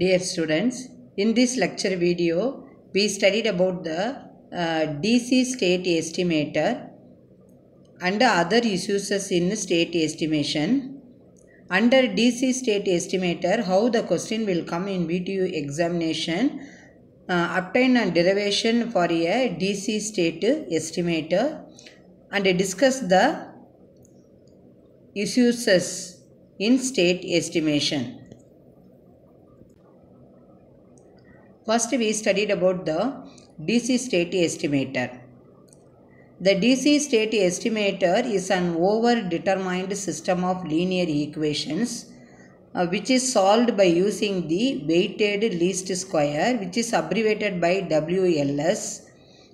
Dear students, in this lecture video, we studied about the DC state estimator and other issues in state estimation. Under DC state estimator, how the question will come in VTU examination, obtain a derivation for a DC state estimator and discuss the issues in state estimation. First, we studied about the DC state estimator. The DC state estimator is an over-determined system of linear equations which is solved by using the weighted least square, which is abbreviated by WLS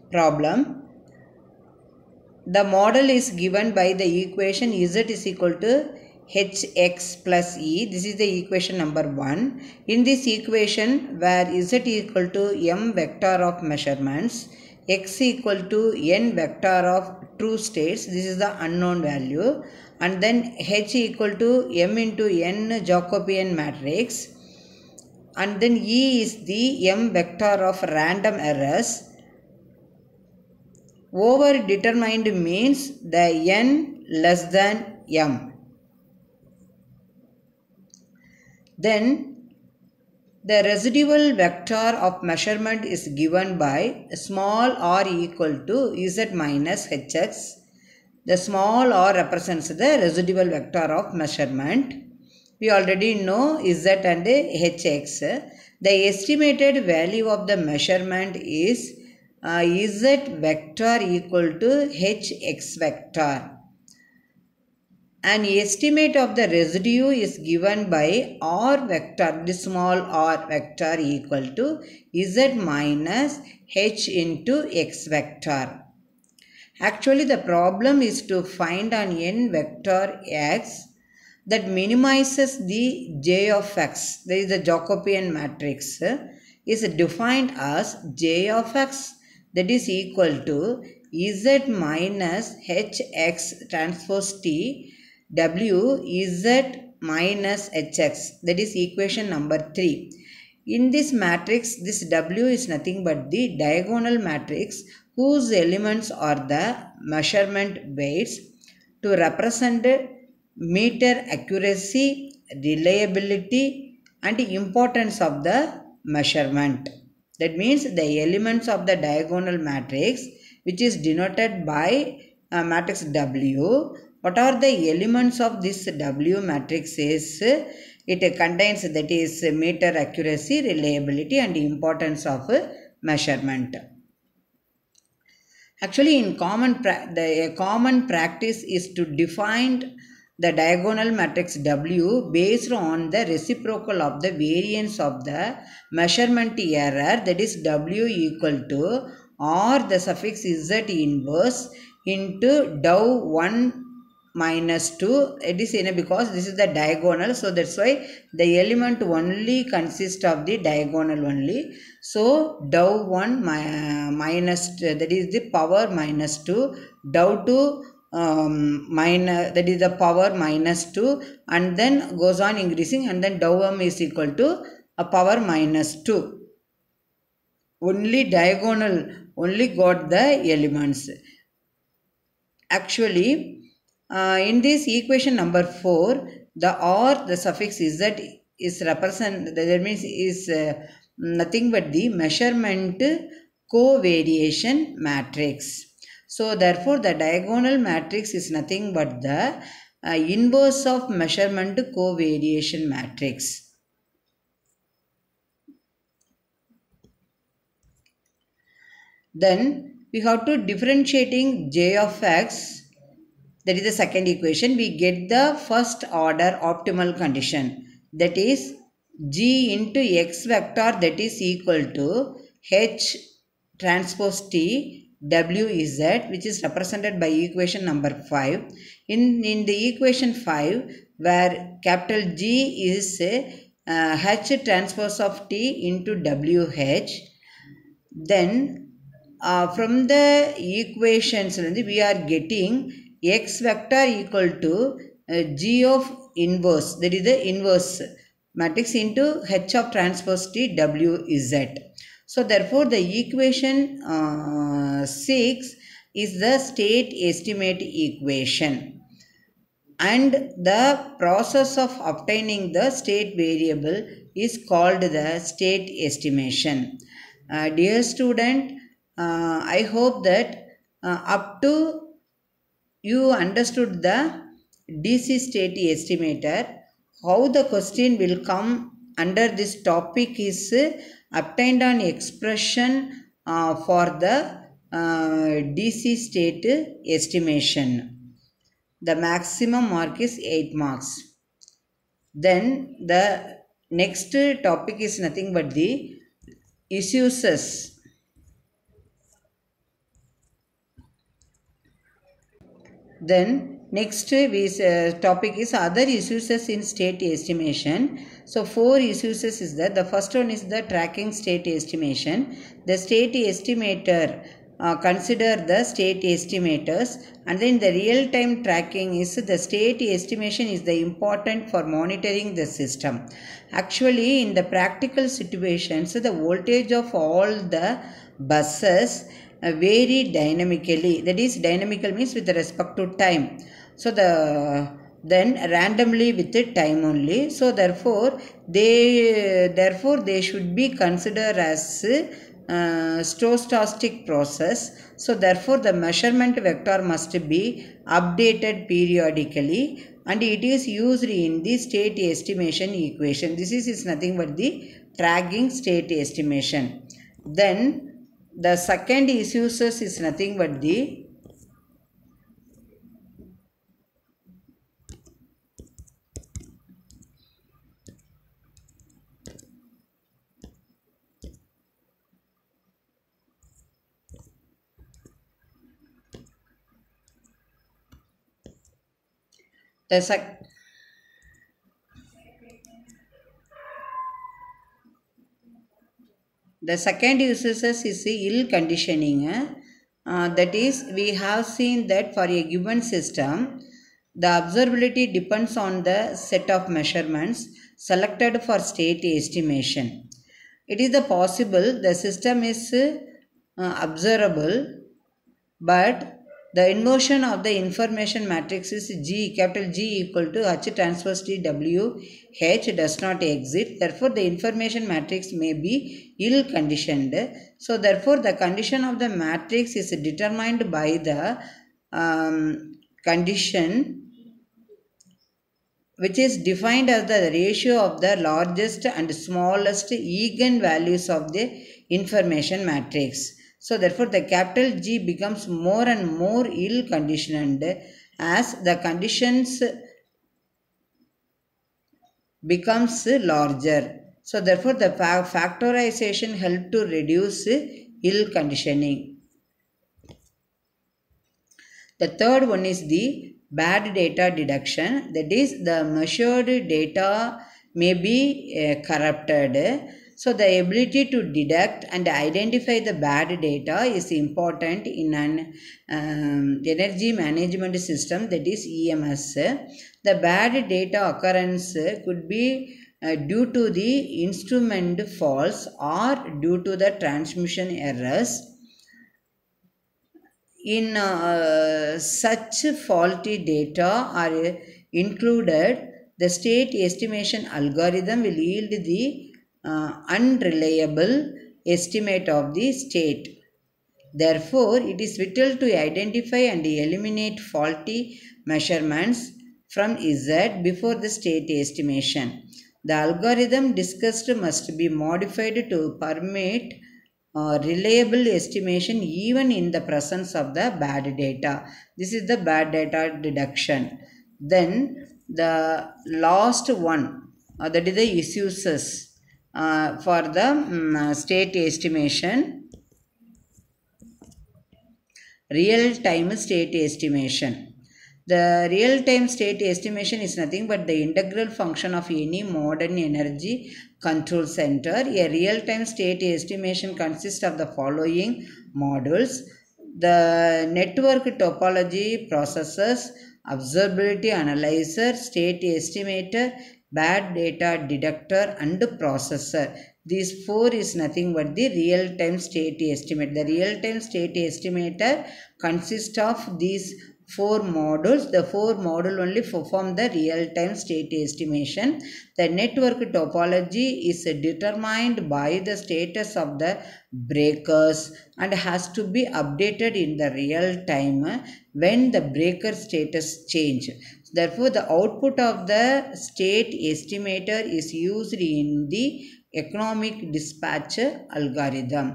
problem. The model is given by the equation Z is equal to Hx plus E. This is the equation number 1. In this equation, where Z is equal to m vector of measurements, x equal to n vector of true states, this is the unknown value, and then H equal to m into n Jacobian matrix, and then E is the m vector of random errors. Over determined means the n less than m. Then the residual vector of measurement is given by small r equal to z minus hx. The small r represents the residual vector of measurement. We already know z and hx. The estimated value of the measurement is z vector equal to hx vector. An estimate of the residue is given by r vector, the small r vector equal to z minus h into x vector. Actually, the problem is to find an n vector x that minimizes the j of x. There is the Jacobian matrix is defined as j of x, that is equal to z minus hx transpose t w z minus hx, that is equation number 3. In this matrix, this w is nothing but the diagonal matrix whose elements are the measurement weights to represent meter accuracy, reliability and importance of the measurement. That means the elements of the diagonal matrix, which is denoted by matrix W. What are the elements of this W matrix is it contains, that is meter accuracy, reliability and importance of measurement. Actually, in the common practice is to define the diagonal matrix W based on the reciprocal of the variance of the measurement error, that is W equal to R the suffix Z inverse into dou 1 minus 2. It is because this is the diagonal, so that's why the element only consists of the diagonal only. So dou 1 minus 2, that is the power minus 2, dou 2 minus, that is the power minus 2, and then goes on increasing, and then dou m is equal to a power minus 2. Only diagonal only got the elements. Actually, in this equation number 4, the r, the suffix z is represent, that means is nothing but the measurement covariation matrix. So therefore the diagonal matrix is nothing but the inverse of measurement covariation matrix. Then we have to differentiating j of x. That is the second equation. We get the first order optimal condition, that is g into x vector, that is equal to h transpose t w z, which is represented by equation number 5. In the equation 5, where capital G is h transpose of t into wh, then from the equations we are getting x vector equal to g of inverse, that is the inverse matrix into H of transpose T W Z. So therefore the equation 6 is the state estimate equation, and the process of obtaining the state variable is called the state estimation. Dear student, I hope that up to you understood the DC state estimator. How the question will come under this topic is obtained on expression for the DC state estimation. The maximum mark is 8 marks. Then the next topic is nothing but the issues. Then next topic is other issues in state estimation. So 4 issues is that the first one is the tracking state estimation. The state estimator consider the state estimators, and then the real time tracking is the state estimation is the important for monitoring the system. Actually in the practical situations the voltage of all the buses vary dynamically. That is, dynamical means with respect to time. So then randomly with the time only. So therefore they should be considered as stochastic process. So therefore the measurement vector must be updated periodically, and it is used in the state estimation equation. This is nothing but the tracking state estimation. Then the second issues is nothing but the second uses is ill conditioning. That is, we have seen that for a given system, the observability depends on the set of measurements selected for state estimation. It is possible the system is observable, but the inversion of the information matrix is G, capital G equal to H transpose T W H does not exist. Therefore, the information matrix may be ill conditioned. So, therefore, the condition of the matrix is determined by the condition which is defined as the ratio of the largest and smallest eigenvalues of the information matrix. So therefore the capital G becomes more and more ill conditioned as the conditions becomes larger. So therefore the factorization help to reduce ill conditioning. The third one is the bad data deduction. That is, the measured data may be corrupted. So the ability to deduct and identify the bad data is important in an energy management system, that is EMS. The bad data occurrence could be due to the instrument faults or due to the transmission errors. In such faulty data are included, the state estimation algorithm will yield the unreliable estimate of the state. Therefore, it is vital to identify and eliminate faulty measurements from Z before the state estimation. The algorithm discussed must be modified to permit reliable estimation even in the presence of the bad data. This is the bad data deduction. Then the last one, that is the issues for the state estimation, real-time state estimation. The real-time state estimation is nothing but the integral function of any modern energy control center. A real-time state estimation consists of the following modules: the network topology processors, observability analyzer, state estimator, bad data detector and processor. These four is nothing but the real-time state estimate. The real-time state estimator consists of these four modules. The four module only perform the real-time state estimation. The network topology is determined by the status of the breakers and has to be updated in the real time when the breaker status change. Therefore, the output of the state estimator is used in the economic dispatch algorithm.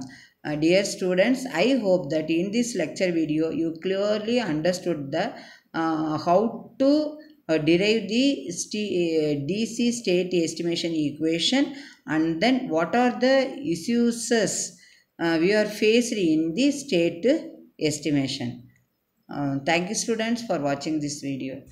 Dear students, I hope that in this lecture video you clearly understood the how to derive the DC state estimation equation, and then what are the issues we are faced in the state estimation. Thank you students for watching this video.